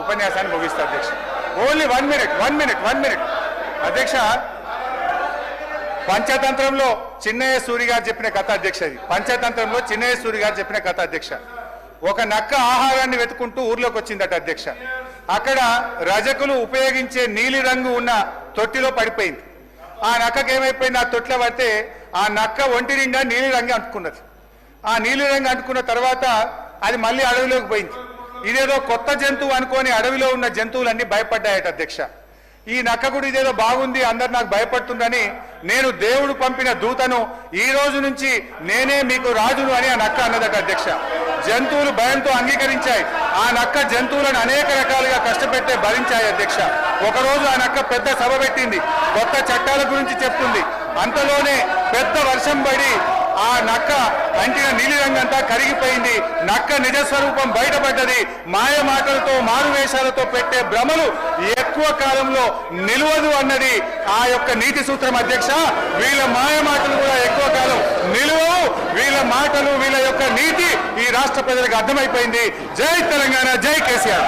ఉపన్యాసాన్ని ముగిస్తా అధ్యక్ష. Only 1 minute అధ్యక్ష. పంచతంత్రంలో చిన్నయ్య సూరి గారు చెప్పిన కథ అధ్యక్ష. ఇది పంచతంత్రంలో చిన్నయ్య సూరి గారు చెప్పిన కథ అధ్యక్ష. ఒక నక్క ఆహారాన్ని వెతుకుంటూ ఊర్లోకి వచ్చిందట అధ్యక్ష. అక్కడ రజకులు ఉపయోగించే నీలి రంగు ఉన్న తొట్టిలో పడిపోయింది. ఆ నక్కకి ఏమైపోయింది, ఆ తొట్టిలో పడితే ఆ నక్క ఒంటి నిండా నీలి రంగు అంటుకున్నది. ఆ నీలి రంగు అంటుకున్న తర్వాత అది మళ్ళీ అడవిలోకి పోయింది. ఇదేదో కొత్త జంతువు అనుకొని అడవిలో ఉన్న జంతువులన్నీ భయపడ్డాయట అధ్యక్ష. ఈ నక్క కూడా ఇదేదో బాగుంది, అందరు నాకు భయపడుతుందని నేను దేవుడు పంపిన దూతను, ఈ రోజు నుంచి నేనే మీకు రాజును అని ఆ నక్క అన్నదట అధ్యక్ష. జంతువులు భయంతో అంగీకరించాయి. ఆ నక్క జంతువులను అనేక రకాలుగా కష్టపెట్టే భరించాయి అధ్యక్ష. ఒకరోజు ఆ నక్క పెద్ద సభ పెట్టింది, కొత్త చట్టాల గురించి చెప్తుంది. అంతలోనే పెద్ద వర్షం పడి ఆ నక్క అంటిన నీలి రంగంతా కరిగిపోయింది. నక్క నిజస్వరూపం బయటపడ్డది. మాయ మాటలతో మారువేషాలతో పెట్టే భ్రమలు ఎక్కువ కాలంలో నిలవదు అన్నది ఆ యొక్క నీతి సూత్రం అధ్యక్ష. వీళ్ళ మాయ మాటలు కూడా ఎక్కువ కాలం నిలవవు. వీళ్ళ మాటలు, వీళ్ళ యొక్క నీతి ఈ రాష్ట్ర ప్రజలకు అర్థమైపోయింది. జై తెలంగాణ, జై కేసీఆర్.